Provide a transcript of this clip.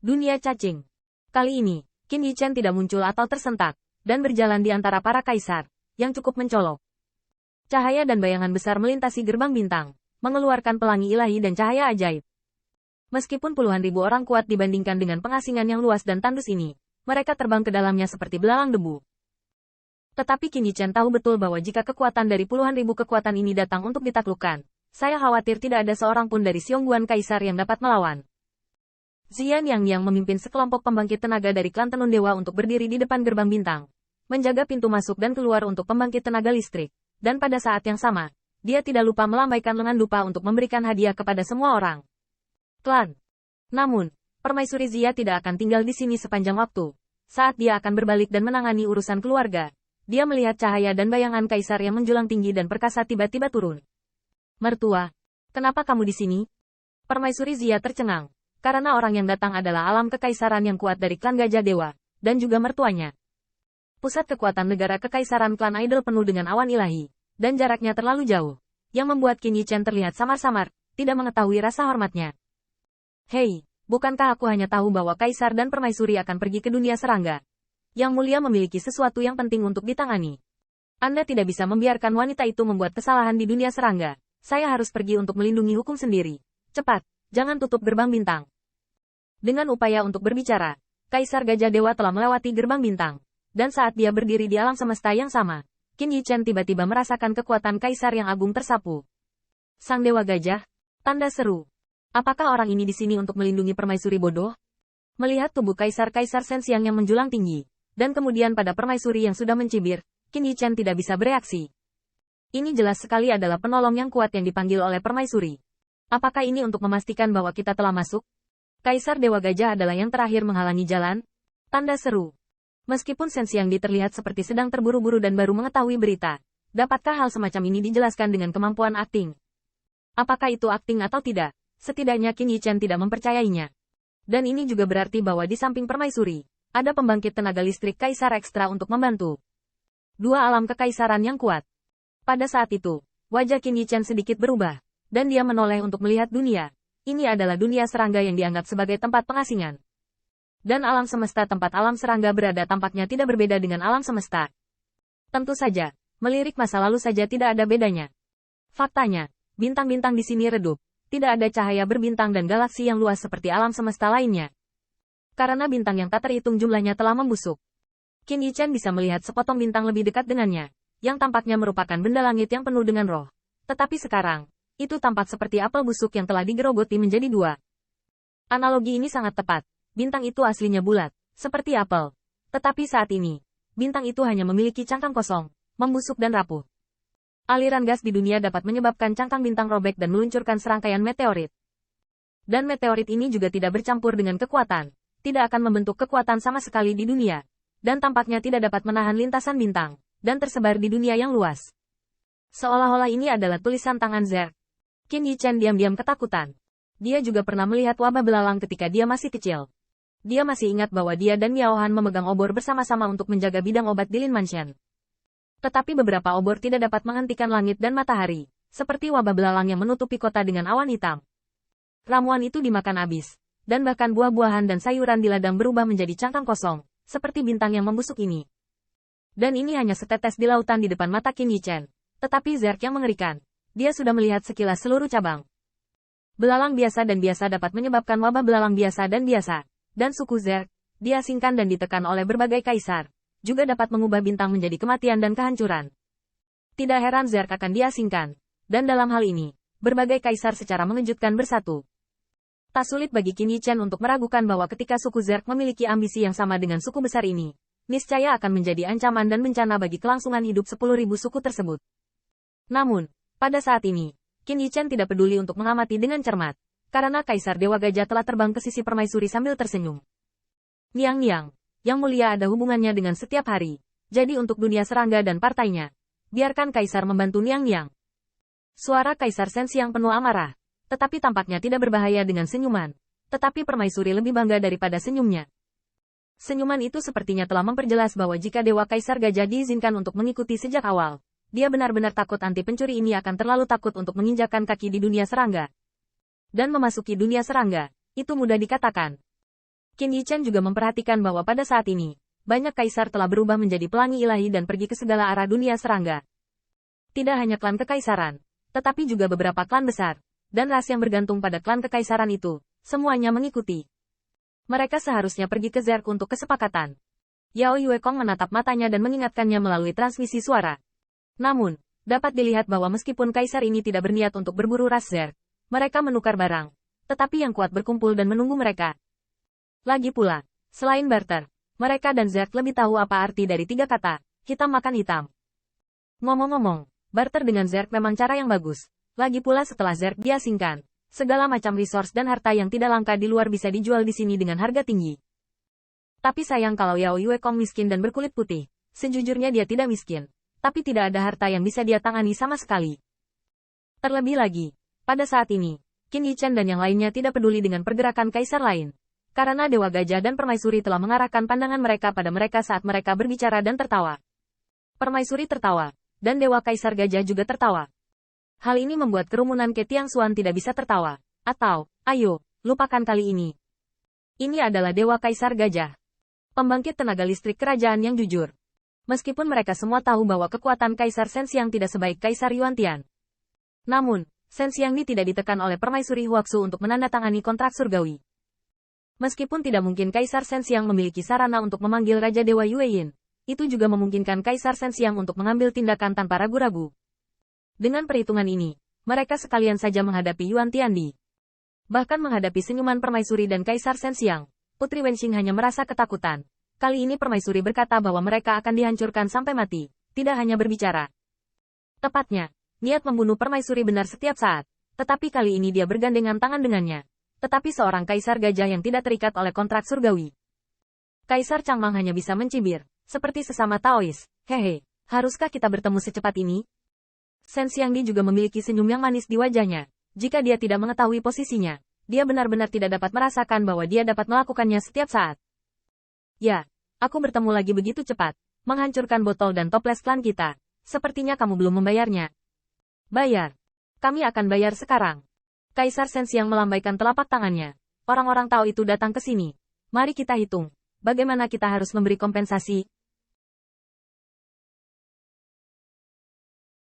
Dunia cacing. Kali ini, Qin Yichen tidak muncul atau tersentak, dan berjalan di antara para kaisar, yang cukup mencolok. Cahaya dan bayangan besar melintasi gerbang bintang, mengeluarkan pelangi ilahi dan cahaya ajaib. Meskipun puluhan ribu orang kuat dibandingkan dengan pengasingan yang luas dan tandus ini, mereka terbang ke dalamnya seperti belalang debu. Tetapi Qin Yichen tahu betul bahwa jika kekuatan dari puluhan ribu kekuatan ini datang untuk ditaklukkan, saya khawatir tidak ada seorang pun dari Xiongguan Kaisar yang dapat melawan. Xian Yang memimpin sekelompok pembangkit tenaga dari klan Tenun Dewa untuk berdiri di depan gerbang bintang, menjaga pintu masuk dan keluar untuk pembangkit tenaga listrik, dan pada saat yang sama, dia tidak lupa melambaikan lengan dupa untuk memberikan hadiah kepada semua orang. Klan. Namun, Permaisuri Xia tidak akan tinggal di sini sepanjang waktu. Saat dia akan berbalik dan menangani urusan keluarga, dia melihat cahaya dan bayangan kaisar yang menjulang tinggi dan perkasa tiba-tiba turun. Mertua, kenapa kamu di sini? Permaisuri Xia tercengang. Karena orang yang datang adalah alam kekaisaran yang kuat dari klan Gajah Dewa, dan juga mertuanya. Pusat kekuatan negara kekaisaran klan Idol penuh dengan awan ilahi, dan jaraknya terlalu jauh, yang membuat Qin Yichen terlihat samar-samar, tidak mengetahui rasa hormatnya. Hei, bukankah aku hanya tahu bahwa kaisar dan permaisuri akan pergi ke dunia serangga? Yang mulia memiliki sesuatu yang penting untuk ditangani. Anda tidak bisa membiarkan wanita itu membuat kesalahan di dunia serangga. Saya harus pergi untuk melindungi hukum sendiri. Cepat. Jangan tutup gerbang bintang. Dengan upaya untuk berbicara, Kaisar Gajah Dewa telah melewati gerbang bintang. Dan saat dia berdiri di alam semesta yang sama, Qin Yichen tiba-tiba merasakan kekuatan Kaisar yang agung tersapu. Sang Dewa Gajah, tanda seru. Apakah orang ini di sini untuk melindungi permaisuri bodoh? Melihat tubuh Kaisar-Kaisar Sensiang yang menjulang tinggi, dan kemudian pada permaisuri yang sudah mencibir, Qin Yichen tidak bisa bereaksi. Ini jelas sekali adalah penolong yang kuat yang dipanggil oleh permaisuri. Apakah ini untuk memastikan bahwa kita telah masuk? Kaisar Dewa Gajah adalah yang terakhir menghalangi jalan? Tanda seru. Meskipun Sensiang terlihat seperti sedang terburu-buru dan baru mengetahui berita, dapatkah hal semacam ini dijelaskan dengan kemampuan akting? Apakah itu akting atau tidak? Setidaknya Qin Yichen tidak mempercayainya. Dan ini juga berarti bahwa di samping permaisuri, ada pembangkit tenaga listrik kaisar ekstra untuk membantu. Dua alam kekaisaran yang kuat. Pada saat itu, wajah Qin Yichen sedikit berubah. Dan dia menoleh untuk melihat dunia. Ini adalah dunia serangga yang dianggap sebagai tempat pengasingan. Dan alam semesta tempat alam serangga berada tampaknya tidak berbeda dengan alam semesta. Tentu saja, melirik masa lalu saja tidak ada bedanya. Faktanya, bintang-bintang di sini redup. Tidak ada cahaya berbintang dan galaksi yang luas seperti alam semesta lainnya. Karena bintang yang tak terhitung jumlahnya telah membusuk. Qin Yichen bisa melihat sepotong bintang lebih dekat dengannya, yang tampaknya merupakan benda langit yang penuh dengan roh. Tetapi sekarang, itu tampak seperti apel busuk yang telah digerogoti menjadi dua. Analogi ini sangat tepat. Bintang itu aslinya bulat, seperti apel. Tetapi saat ini, bintang itu hanya memiliki cangkang kosong, membusuk dan rapuh. Aliran gas di dunia dapat menyebabkan cangkang bintang robek dan meluncurkan serangkaian meteorit. Dan meteorit ini juga tidak bercampur dengan kekuatan, tidak akan membentuk kekuatan sama sekali di dunia, dan tampaknya tidak dapat menahan lintasan bintang, dan tersebar di dunia yang luas. Seolah-olah ini adalah tulisan tangan Zerg. Qin Yichen diam-diam ketakutan. Dia juga pernah melihat wabah belalang ketika dia masih kecil. Dia masih ingat bahwa dia dan Miao Han memegang obor bersama-sama untuk menjaga bidang obat di Lin Mansion. Tetapi beberapa obor tidak dapat menghentikan langit dan matahari, seperti wabah belalang yang menutupi kota dengan awan hitam. Ramuan itu dimakan habis, dan bahkan buah-buahan dan sayuran di ladang berubah menjadi cangkang kosong, seperti bintang yang membusuk ini. Dan ini hanya setetes di lautan di depan mata Qin Yichen. Tetapi Zerg yang mengerikan. Dia sudah melihat sekilas seluruh cabang. Belalang biasa dan biasa dapat menyebabkan wabah belalang biasa dan biasa. Dan suku Zerg, diasingkan dan ditekan oleh berbagai kaisar, juga dapat mengubah bintang menjadi kematian dan kehancuran. Tidak heran Zerg akan diasingkan. Dan dalam hal ini, berbagai kaisar secara mengejutkan bersatu. Tak sulit bagi Qin Yichen untuk meragukan bahwa ketika suku Zerg memiliki ambisi yang sama dengan suku besar ini, niscaya akan menjadi ancaman dan bencana bagi kelangsungan hidup 10.000 suku tersebut. Namun, pada saat ini, Qin Yichen tidak peduli untuk mengamati dengan cermat, karena Kaisar Dewa Gajah telah terbang ke sisi permaisuri sambil tersenyum. Niang, yang mulia ada hubungannya dengan setiap hari, jadi untuk dunia serangga dan partainya, biarkan Kaisar membantu Niang. Suara Kaisar Sensiang penuh amarah, tetapi tampaknya tidak berbahaya dengan senyuman, tetapi permaisuri lebih bangga daripada senyumnya. Senyuman itu sepertinya telah memperjelas bahwa jika Dewa Kaisar Gajah diizinkan untuk mengikuti sejak awal, dia benar-benar takut anti pencuri ini akan terlalu takut untuk menginjakkan kaki di dunia serangga. Dan memasuki dunia serangga, itu mudah dikatakan. Qin Yichen juga memperhatikan bahwa pada saat ini, banyak kaisar telah berubah menjadi pelangi ilahi dan pergi ke segala arah dunia serangga. Tidak hanya klan kekaisaran, tetapi juga beberapa klan besar, dan ras yang bergantung pada klan kekaisaran itu, semuanya mengikuti. Mereka seharusnya pergi ke Zerg untuk kesepakatan. Yao Yuekong menatap matanya dan mengingatkannya melalui transmisi suara. Namun, dapat dilihat bahwa meskipun kaisar ini tidak berniat untuk berburu ras Zerg, mereka menukar barang, tetapi yang kuat berkumpul dan menunggu mereka. Lagi pula, selain barter, mereka dan Zerg lebih tahu apa arti dari 3 kata, hitam makan hitam. Ngomong-ngomong, barter dengan Zerg memang cara yang bagus. Lagi pula setelah Zerg diasingkan, segala macam resource dan harta yang tidak langka di luar bisa dijual di sini dengan harga tinggi. Tapi sayang kalau Yao Yuekong miskin dan berkulit putih. Sejujurnya dia tidak miskin, tapi tidak ada harta yang bisa dia tangani sama sekali. Terlebih lagi, pada saat ini, Qin Yichen dan yang lainnya tidak peduli dengan pergerakan kaisar lain. Karena Dewa Gajah dan Permaisuri telah mengarahkan pandangan mereka pada mereka saat mereka berbicara dan tertawa. Permaisuri tertawa, dan Dewa Kaisar Gajah juga tertawa. Hal ini membuat kerumunan Ke Tiangxuan tidak bisa tertawa. Atau, ayo, lupakan kali ini. Ini adalah Dewa Kaisar Gajah. Pembangkit tenaga listrik kerajaan yang jujur. Meskipun mereka semua tahu bahwa kekuatan Kaisar Sensiang tidak sebaik Kaisar Yuantian. Namun, Sensiang tidak ditekan oleh Permaisuri Huaxu untuk menandatangani kontrak surgawi. Meskipun tidak mungkin Kaisar Sensiang memiliki sarana untuk memanggil Raja Dewa Yueyin, itu juga memungkinkan Kaisar Sensiang untuk mengambil tindakan tanpa ragu-ragu. Dengan perhitungan ini, mereka sekalian saja menghadapi Yuan Tiandi. Bahkan menghadapi senyuman Permaisuri dan Kaisar Sensiang, Putri Wenxing hanya merasa ketakutan. Kali ini Permaisuri berkata bahwa mereka akan dihancurkan sampai mati, tidak hanya berbicara. Tepatnya, niat membunuh Permaisuri benar setiap saat, tetapi kali ini dia bergandengan tangan dengannya. Tetapi seorang Kaisar Gajah yang tidak terikat oleh kontrak surgawi. Kaisar Changmang hanya bisa mencibir, seperti sesama Taois. Hehe, haruskah kita bertemu secepat ini? Shen Xiangdi juga memiliki senyum yang manis di wajahnya. Jika dia tidak mengetahui posisinya, dia benar-benar tidak dapat merasakan bahwa dia dapat melakukannya setiap saat. Ya, aku bertemu lagi begitu cepat, menghancurkan botol dan toples klan kita. Sepertinya kamu belum membayarnya. Bayar. Kami akan bayar sekarang. Kaisar Shen Xiang melambaikan telapak tangannya. Orang-orang Tao itu datang ke sini. Mari kita hitung. Bagaimana kita harus memberi kompensasi?